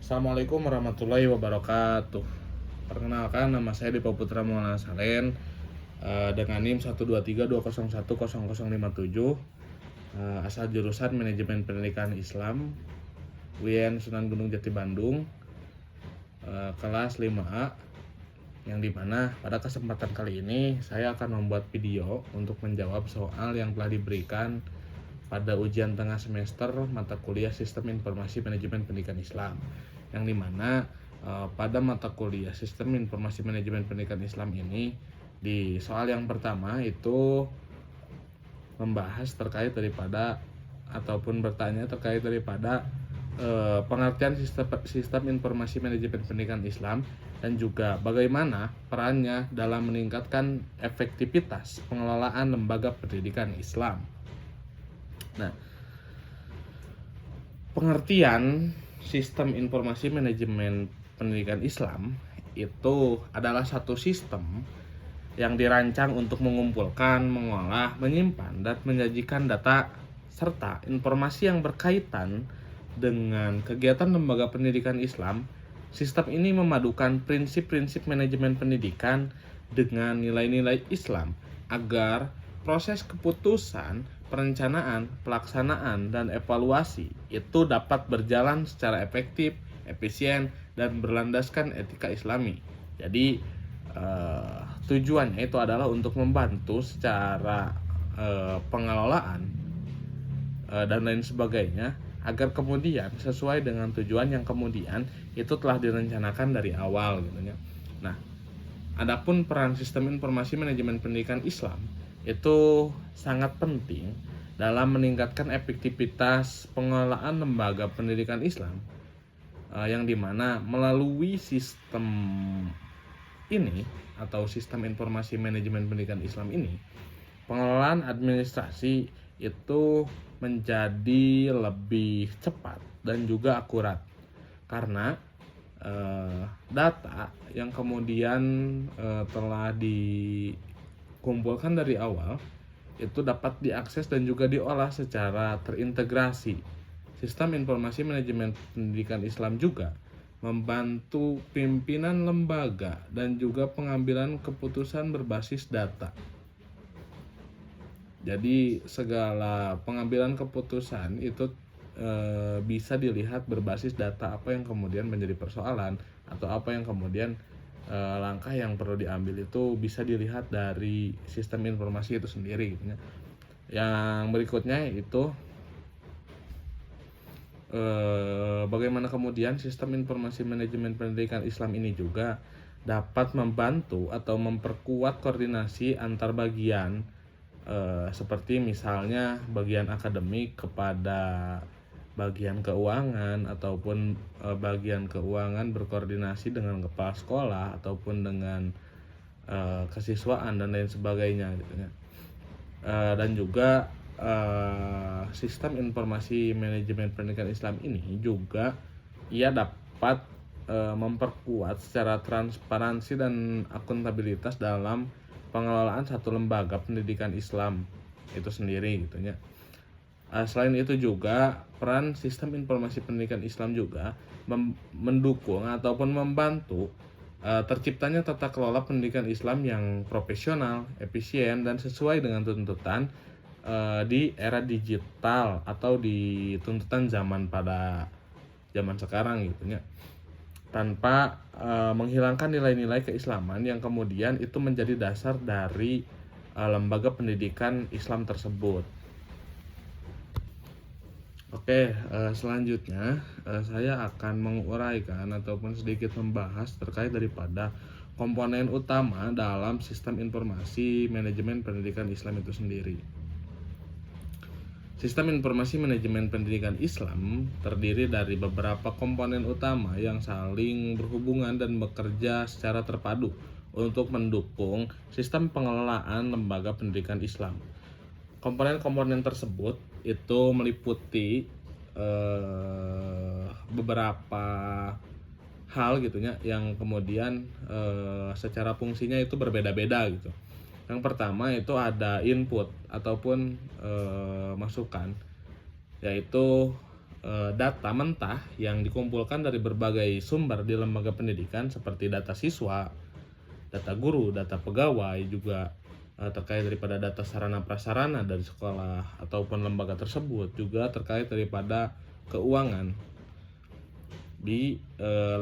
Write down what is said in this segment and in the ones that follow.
Assalamualaikum warahmatullahi wabarakatuh. Perkenalkan, nama saya Dipa Putra Maulana Salen, dengan NIM 12320101057, asal jurusan Manajemen Pendidikan Islam UIN Sunan Gunung Jati Bandung, kelas 5A, yang dimana pada kesempatan kali ini saya akan membuat video untuk menjawab soal yang telah diberikan pada ujian tengah semester mata kuliah Sistem Informasi Manajemen Pendidikan Islam, yang dimana pada mata kuliah Sistem Informasi Manajemen Pendidikan Islam ini, di soal yang pertama itu membahas terkait daripada ataupun bertanya terkait daripada pengertian sistem informasi manajemen pendidikan Islam dan juga bagaimana perannya dalam meningkatkan efektivitas pengelolaan lembaga pendidikan Islam. Nah, pengertian sistem informasi manajemen pendidikan Islam itu adalah satu sistem yang dirancang untuk mengumpulkan, mengolah, menyimpan, dan menyajikan data serta informasi yang berkaitan dengan kegiatan lembaga pendidikan Islam. Sistem ini memadukan prinsip-prinsip manajemen pendidikan dengan nilai-nilai Islam agar proses keputusan, perencanaan, pelaksanaan, dan evaluasi itu dapat berjalan secara efektif, efisien, dan berlandaskan etika Islami. Jadi tujuannya itu adalah untuk membantu secara pengelolaan dan lain sebagainya, agar kemudian sesuai dengan tujuan yang kemudian itu telah direncanakan dari awal gitu ya. Nah, adapun peran sistem informasi manajemen pendidikan Islam itu sangat penting dalam meningkatkan efektivitas pengelolaan lembaga pendidikan Islam, yang dimana melalui sistem ini atau sistem informasi manajemen pendidikan Islam ini, pengelolaan administrasi itu menjadi lebih cepat dan juga akurat, karena data yang kemudian telah dikumpulkan dari awal itu dapat diakses dan juga diolah secara terintegrasi. Sistem informasi manajemen pendidikan Islam juga membantu pimpinan lembaga dan juga pengambilan keputusan berbasis data. Jadi segala pengambilan keputusan itu bisa dilihat berbasis data, apa yang kemudian menjadi persoalan atau apa yang kemudian langkah yang perlu diambil itu bisa dilihat dari sistem informasi itu sendiri gitu ya. Yang berikutnya itu bagaimana kemudian sistem informasi manajemen pendidikan Islam ini juga dapat membantu atau memperkuat koordinasi antar bagian, seperti misalnya bagian akademik kepada bagian keuangan, ataupun bagian keuangan berkoordinasi dengan kepala sekolah ataupun dengan kesiswaan dan lain sebagainya gitu ya. Dan juga sistem informasi manajemen pendidikan Islam ini juga ia dapat memperkuat secara transparansi dan akuntabilitas dalam pengelolaan satu lembaga pendidikan Islam itu sendiri gitu ya. Selain itu juga peran sistem informasi pendidikan Islam juga mendukung ataupun membantu terciptanya tata kelola pendidikan Islam yang profesional, efisien, dan sesuai dengan tuntutan di era digital atau di tuntutan zaman pada zaman sekarang gitu ya, tanpa menghilangkan nilai-nilai keislaman yang kemudian itu menjadi dasar dari lembaga pendidikan Islam tersebut. Oke, selanjutnya saya akan menguraikan ataupun sedikit membahas terkait daripada komponen utama dalam sistem informasi manajemen pendidikan Islam itu sendiri. Sistem informasi manajemen pendidikan Islam terdiri dari beberapa komponen utama yang saling berhubungan dan bekerja secara terpadu untuk mendukung sistem pengelolaan lembaga pendidikan Islam. Komponen-komponen tersebut itu meliputi beberapa hal gitu ya, yang kemudian secara fungsinya itu berbeda-beda gitu. Yang pertama itu ada input ataupun masukan, yaitu data mentah yang dikumpulkan dari berbagai sumber di lembaga pendidikan seperti data siswa, data guru, data pegawai, juga terkait daripada data sarana prasarana dari sekolah ataupun lembaga tersebut, juga terkait daripada keuangan di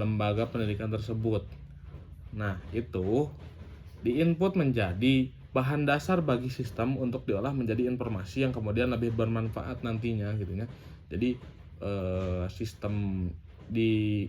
lembaga pendidikan tersebut. Nah, itu diinput menjadi bahan dasar bagi sistem untuk diolah menjadi informasi yang kemudian lebih bermanfaat nantinya gitu ya. Jadi sistem di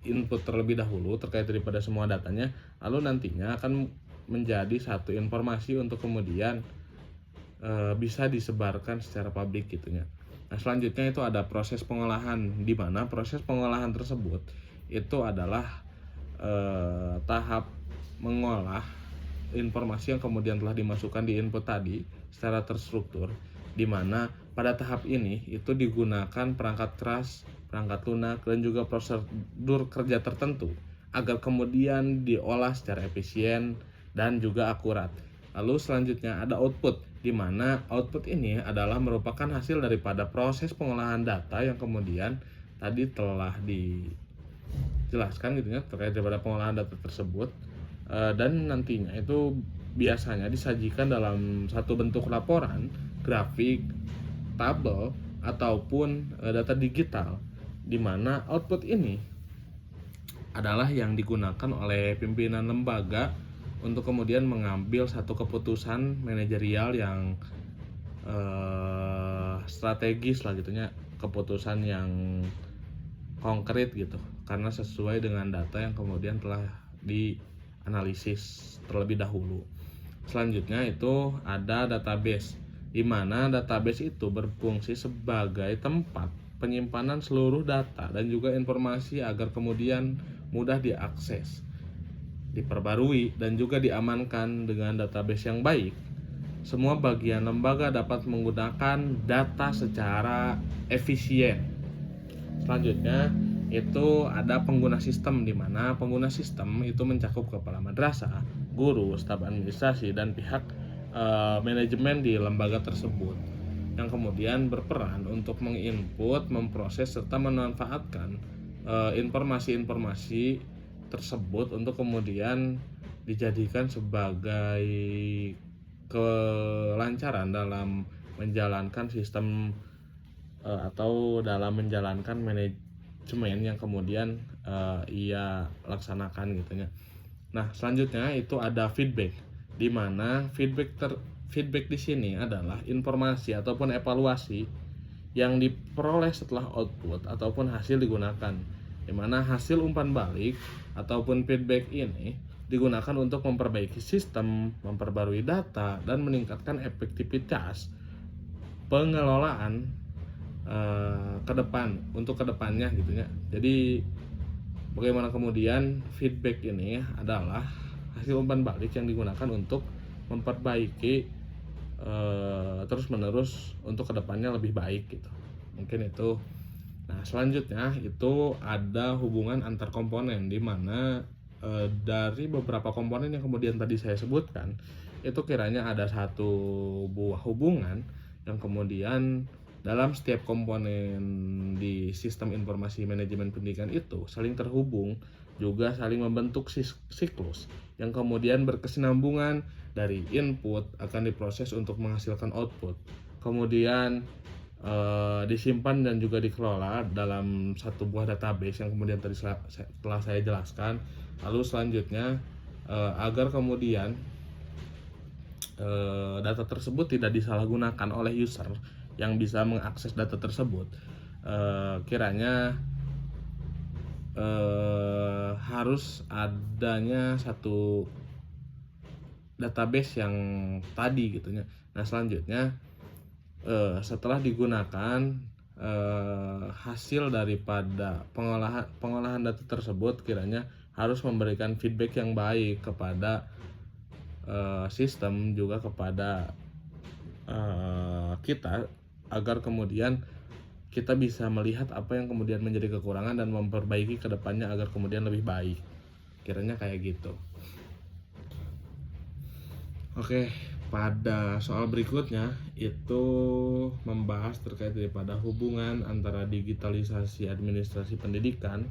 input terlebih dahulu terkait daripada semua datanya, lalu nantinya akan menjadi satu informasi untuk kemudian bisa disebarkan secara publik gitu ya. Nah, selanjutnya itu ada proses pengolahan, di mana proses pengolahan tersebut itu adalah tahap mengolah informasi yang kemudian telah dimasukkan di input tadi secara terstruktur, di mana pada tahap ini itu digunakan perangkat keras, perangkat lunak, dan juga prosedur kerja tertentu agar kemudian diolah secara efisien dan juga akurat. Lalu selanjutnya ada output, di mana output ini adalah merupakan hasil daripada proses pengolahan data yang kemudian tadi telah dijelaskan gitu ya terkait daripada pengolahan data tersebut, dan nantinya itu biasanya disajikan dalam satu bentuk laporan, grafik, tabel, ataupun data digital, di mana output ini adalah yang digunakan oleh pimpinan lembaga untuk kemudian mengambil satu keputusan manajerial yang strategis lah gitunya, keputusan yang konkret gitu, karena sesuai dengan data yang kemudian telah dianalisis terlebih dahulu. Selanjutnya itu ada database, di mana database itu berfungsi sebagai tempat penyimpanan seluruh data dan juga informasi agar kemudian mudah diakses, diperbarui, dan juga diamankan. Dengan database yang baik, semua bagian lembaga dapat menggunakan data secara efisien. Selanjutnya itu ada pengguna sistem, di mana pengguna sistem itu mencakup kepala madrasah, guru, staf administrasi, dan pihak manajemen di lembaga tersebut, yang kemudian berperan untuk menginput, memproses, serta memanfaatkan informasi-informasi tersebut untuk kemudian dijadikan sebagai kelancaran dalam menjalankan sistem atau dalam menjalankan manajemen yang kemudian ia laksanakan gitu ya. Nah, selanjutnya itu ada feedback, di mana feedback di sini adalah informasi ataupun evaluasi yang diperoleh setelah output ataupun hasil digunakan, di mana hasil umpan balik ataupun feedback ini digunakan untuk memperbaiki sistem, memperbarui data, dan meningkatkan efektivitas pengelolaan untuk kedepannya gitu ya. Jadi bagaimana kemudian feedback ini adalah hasil umpan balik yang digunakan untuk memperbaiki terus menerus untuk kedepannya lebih baik gitu, mungkin itu. Nah, selanjutnya itu ada hubungan antar komponen, di mana dari beberapa komponen yang kemudian tadi saya sebutkan itu kiranya ada satu buah hubungan yang kemudian dalam setiap komponen di sistem informasi manajemen pendidikan itu saling terhubung, juga saling membentuk siklus yang kemudian berkesinambungan. Dari input akan diproses untuk menghasilkan output, kemudian disimpan dan juga dikelola dalam satu buah database yang kemudian tadi telah saya jelaskan. Lalu selanjutnya agar kemudian data tersebut tidak disalahgunakan oleh user yang bisa mengakses data tersebut, kiranya harus adanya satu database yang tadi gitu ya. Nah, selanjutnya setelah digunakan hasil daripada pengolahan data tersebut kiranya harus memberikan feedback yang baik kepada sistem, juga kepada kita, agar kemudian kita bisa melihat apa yang kemudian menjadi kekurangan dan memperbaiki ke depannya agar kemudian lebih baik. Kiranya kayak gitu. Oke, pada soal berikutnya itu membahas terkait daripada hubungan antara digitalisasi administrasi pendidikan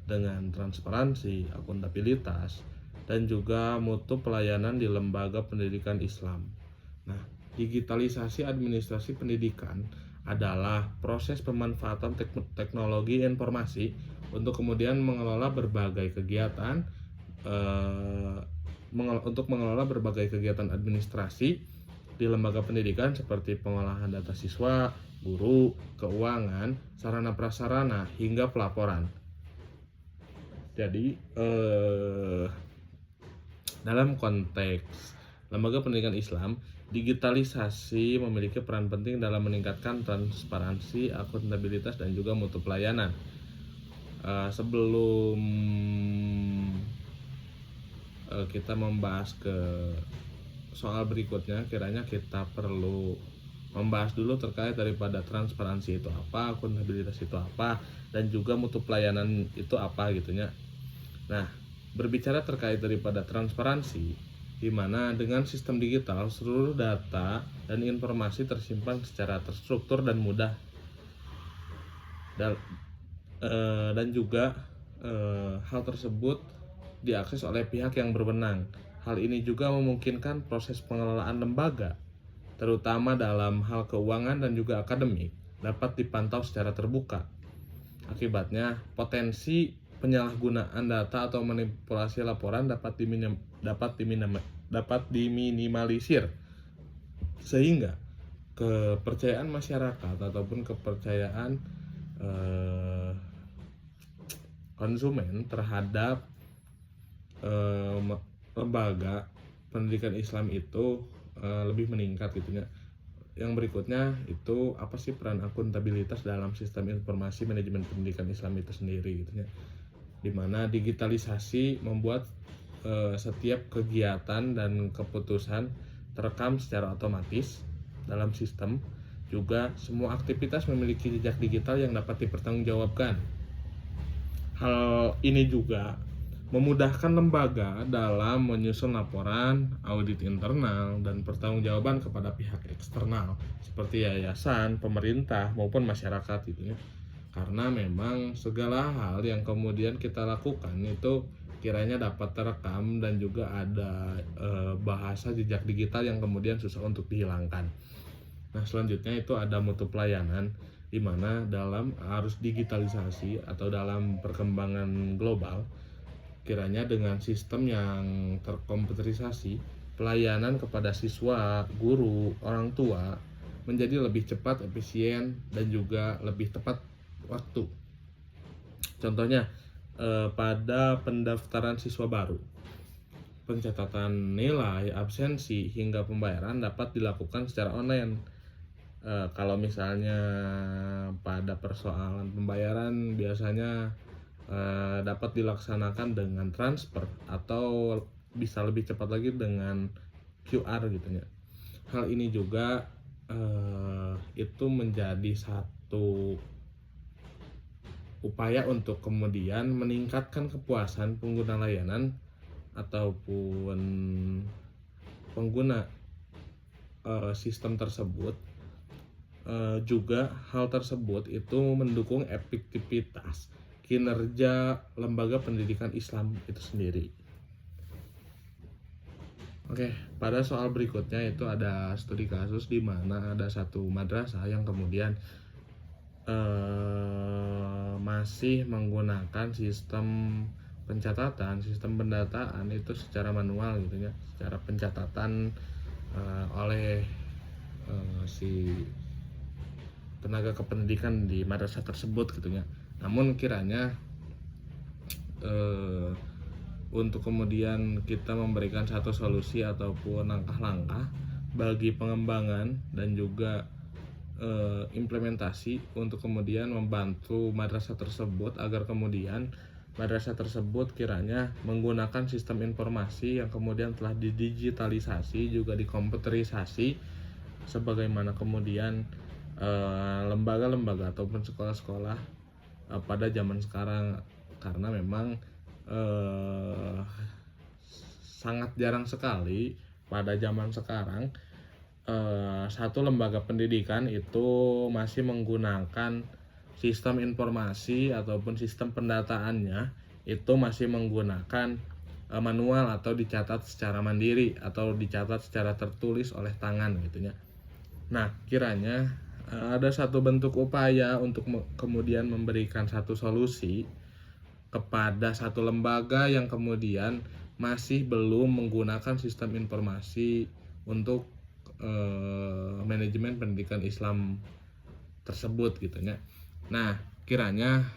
dengan transparansi, akuntabilitas, dan juga mutu pelayanan di lembaga pendidikan Islam. Nah, digitalisasi administrasi pendidikan adalah proses pemanfaatan teknologi informasi untuk kemudian mengelola berbagai kegiatan untuk mengelola berbagai kegiatan administrasi di lembaga pendidikan seperti pengolahan data siswa, guru, keuangan, sarana prasarana, hingga pelaporan. Jadi dalam konteks lembaga pendidikan Islam, digitalisasi memiliki peran penting dalam meningkatkan transparansi, akuntabilitas, dan juga mutu pelayanan. Sebelum kita membahas ke soal berikutnya, kiranya kita perlu membahas dulu terkait daripada transparansi itu apa, akuntabilitas itu apa, dan juga mutu pelayanan itu apa gitunya. Nah, berbicara terkait daripada transparansi, di mana dengan sistem digital seluruh data dan informasi tersimpan secara terstruktur dan mudah, dan juga hal tersebut diakses oleh pihak yang berwenang. Hal ini juga memungkinkan proses pengelolaan lembaga, terutama dalam hal keuangan dan juga akademik, dapat dipantau secara terbuka. Akibatnya, potensi penyalahgunaan data atau manipulasi laporan dapat diminimalisir, sehingga kepercayaan masyarakat ataupun kepercayaan konsumen terhadap lembaga pendidikan Islam itu lebih meningkat gitu ya. Yang berikutnya itu apa sih peran akuntabilitas dalam sistem informasi manajemen pendidikan Islam itu sendiri gitu ya. Dimana digitalisasi membuat setiap kegiatan dan keputusan terekam secara otomatis dalam sistem. Juga semua aktivitas memiliki jejak digital yang dapat dipertanggungjawabkan. Hal ini juga memudahkan lembaga dalam menyusun laporan, audit internal, dan pertanggungjawaban kepada pihak eksternal seperti yayasan, pemerintah, maupun masyarakat gitu ya. Karena memang segala hal yang kemudian kita lakukan itu kiranya dapat terekam dan juga ada bahasa jejak digital yang kemudian susah untuk dihilangkan. Nah, selanjutnya itu ada mutu pelayanan, di mana dalam arus digitalisasi atau dalam perkembangan global, kiranya dengan sistem yang terkomputerisasi, pelayanan kepada siswa, guru, orang tua menjadi lebih cepat, efisien, dan juga lebih tepat waktu. Contohnya, pada pendaftaran siswa baru, pencatatan nilai, absensi, hingga pembayaran dapat dilakukan secara online. Kalau misalnya pada persoalan pembayaran biasanya dapat dilaksanakan dengan transfer atau bisa lebih cepat lagi dengan QR gitu ya. Hal ini juga itu menjadi satu upaya untuk kemudian meningkatkan kepuasan pengguna layanan ataupun pengguna sistem tersebut. Juga hal tersebut itu mendukung efektivitas kinerja lembaga pendidikan Islam itu sendiri. Oke, pada soal berikutnya itu ada studi kasus di mana ada satu madrasah yang kemudian masih menggunakan sistem pencatatan, sistem pendataan itu secara manual gitu ya, secara pencatatan oleh si tenaga kependidikan di madrasah tersebut gitu ya. Namun kiranya untuk kemudian kita memberikan satu solusi ataupun langkah-langkah bagi pengembangan dan juga implementasi untuk kemudian membantu madrasah tersebut agar kemudian madrasah tersebut kiranya menggunakan sistem informasi yang kemudian telah didigitalisasi juga dikomputerisasi, sebagaimana kemudian lembaga-lembaga ataupun sekolah-sekolah pada zaman sekarang, karena memang sangat jarang sekali pada zaman sekarang satu lembaga pendidikan itu masih menggunakan sistem informasi ataupun sistem pendataannya itu masih menggunakan manual atau dicatat secara mandiri atau dicatat secara tertulis oleh tangan gitu ya. Nah, kiranya ada satu bentuk upaya untuk kemudian memberikan satu solusi kepada satu lembaga yang kemudian masih belum menggunakan sistem informasi untuk manajemen pendidikan Islam tersebut gitu ya. Nah, kiranya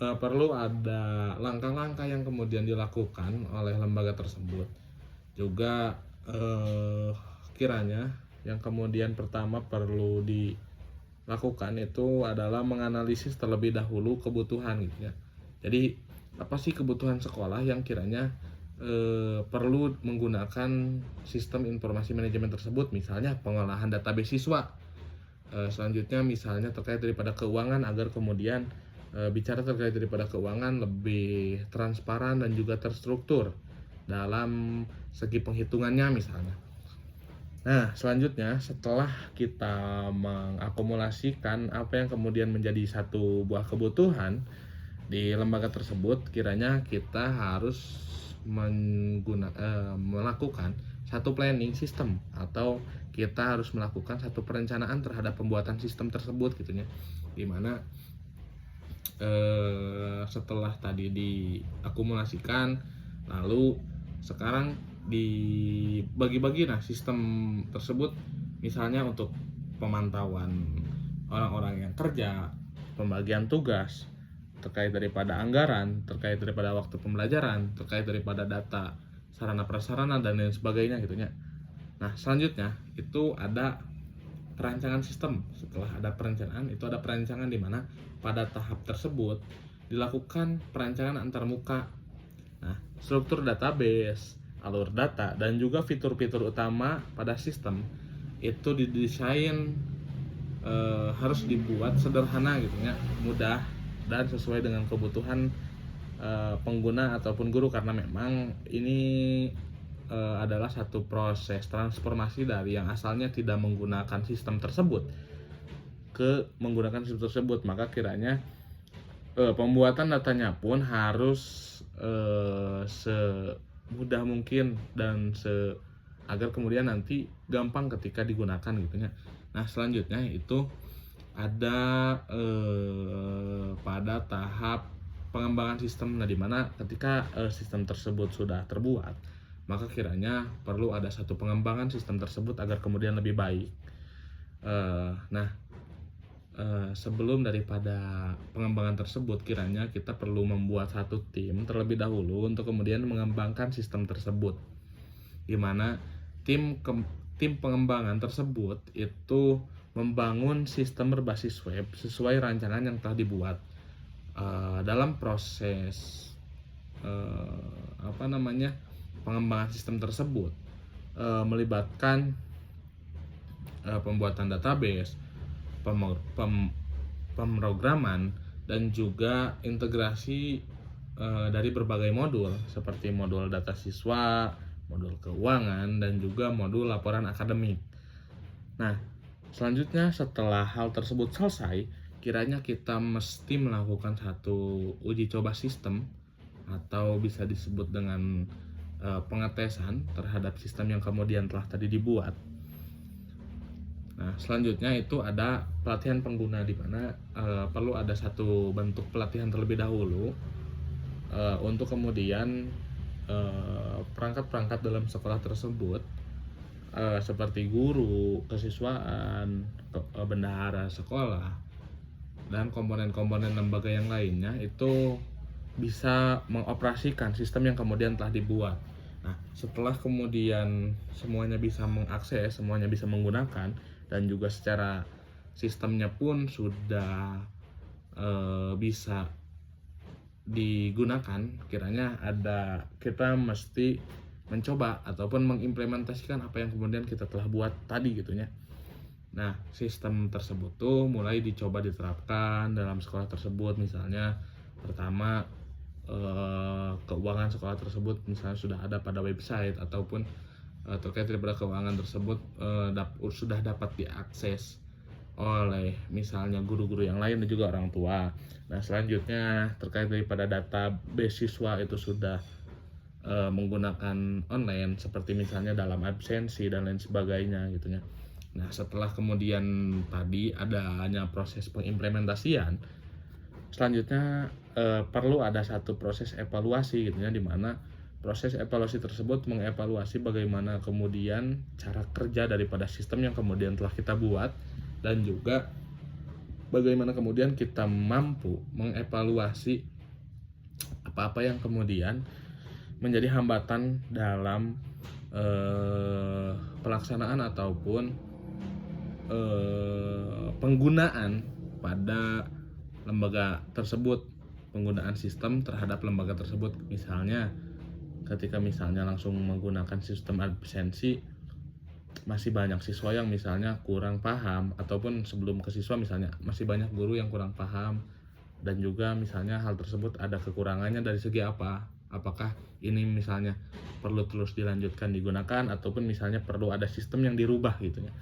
perlu ada langkah-langkah yang kemudian dilakukan oleh lembaga tersebut. Juga kiranya yang kemudian pertama perlu dilakukan itu adalah menganalisis terlebih dahulu kebutuhan gitu ya. Jadi apa sih kebutuhan sekolah yang kiranya perlu menggunakan sistem informasi manajemen tersebut, misalnya pengolahan database siswa. Selanjutnya misalnya terkait daripada keuangan agar kemudian bicara terkait daripada keuangan lebih transparan dan juga terstruktur dalam segi penghitungannya misalnya. Nah, selanjutnya setelah kita mengakumulasikan apa yang kemudian menjadi satu buah kebutuhan di lembaga tersebut, kiranya kita harus melakukan satu planning system atau kita harus melakukan satu perencanaan terhadap pembuatan sistem tersebut gitu ya. Dimana setelah tadi diakumulasikan, lalu sekarang dibagi-bagi sistem tersebut, misalnya untuk pemantauan orang-orang yang kerja, pembagian tugas, terkait daripada anggaran, terkait daripada waktu pembelajaran, terkait daripada data sarana prasarana dan lain sebagainya gitu ya. Nah, selanjutnya itu ada perancangan sistem. Setelah ada perencanaan, itu ada perancangan di mana pada tahap tersebut dilakukan perancangan antarmuka. Nah, struktur database, alur data, dan juga fitur-fitur utama pada sistem itu didesain harus dibuat sederhana gitu ya, mudah dan sesuai dengan kebutuhan pengguna ataupun guru, karena memang ini adalah satu proses transformasi dari yang asalnya tidak menggunakan sistem tersebut ke menggunakan sistem tersebut. Maka kiranya pembuatan datanya pun harus semudah mungkin dan agar kemudian nanti gampang ketika digunakan gitu ya. Nah, selanjutnya itu ada pada tahap pengembangan sistem. Nah, dimana ketika sistem tersebut sudah terbuat, maka kiranya perlu ada satu pengembangan sistem tersebut agar kemudian lebih baik. Sebelum daripada pengembangan tersebut, kiranya kita perlu membuat satu tim terlebih dahulu untuk kemudian mengembangkan sistem tersebut, dimana tim pengembangan tersebut itu membangun sistem berbasis web sesuai rancangan yang telah dibuat. Dalam proses pengembangan sistem tersebut melibatkan pembuatan database, pemrograman, dan juga integrasi dari berbagai modul seperti modul data siswa, modul keuangan, dan juga modul laporan akademik. Nah, selanjutnya setelah hal tersebut selesai, kiranya kita mesti melakukan satu uji coba sistem atau bisa disebut dengan pengetesan terhadap sistem yang kemudian telah tadi dibuat. Nah, selanjutnya itu ada pelatihan pengguna, di mana perlu ada satu bentuk pelatihan terlebih dahulu untuk kemudian perangkat-perangkat dalam sekolah tersebut seperti guru, kesiswaan, bendahara sekolah, dan komponen-komponen lembaga yang lainnya itu bisa mengoperasikan sistem yang kemudian telah dibuat. Nah, setelah kemudian semuanya bisa mengakses, semuanya bisa menggunakan, dan juga secara sistemnya pun sudah bisa digunakan, kiranya kita mesti mencoba ataupun mengimplementasikan apa yang kemudian kita telah buat tadi gitu ya. Nah, sistem tersebut tuh mulai dicoba diterapkan dalam sekolah tersebut. Misalnya pertama keuangan sekolah tersebut misalnya sudah ada pada website ataupun terkait daripada keuangan tersebut sudah dapat diakses oleh misalnya guru-guru yang lain dan juga orang tua. Nah, selanjutnya terkait daripada data beasiswa itu sudah menggunakan online seperti misalnya dalam absensi dan lain sebagainya gitu ya. Nah, setelah kemudian tadi adanya proses pengimplementasian, selanjutnya perlu ada satu proses evaluasi gitu ya, di mana proses evaluasi tersebut mengevaluasi bagaimana kemudian cara kerja daripada sistem yang kemudian telah kita buat, dan juga bagaimana kemudian kita mampu mengevaluasi apa-apa yang kemudian menjadi hambatan dalam pelaksanaan ataupun penggunaan pada lembaga tersebut, penggunaan sistem terhadap lembaga tersebut. Misalnya ketika misalnya langsung menggunakan sistem absensi, masih banyak siswa yang misalnya kurang paham, ataupun sebelum ke siswa misalnya masih banyak guru yang kurang paham, dan juga misalnya hal tersebut ada kekurangannya dari segi apa, apakah ini misalnya perlu terus dilanjutkan digunakan ataupun misalnya perlu ada sistem yang dirubah gitu ya.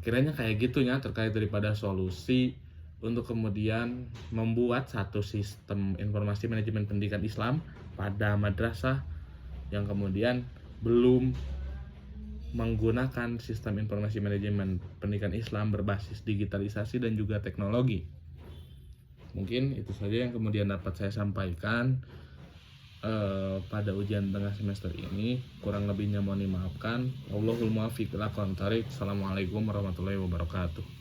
Kiranya kayak gitunya terkait daripada solusi untuk kemudian membuat satu sistem informasi manajemen pendidikan Islam pada madrasah yang kemudian belum menggunakan sistem informasi manajemen pendidikan Islam berbasis digitalisasi dan juga teknologi. Mungkin itu saja yang kemudian dapat saya sampaikan pada ujian tengah semester ini. Kurang lebihnya mohon dimaafkan. Wallahul muwaffiq ila aqwamit thoriq. Assalamualaikum warahmatullahi wabarakatuh.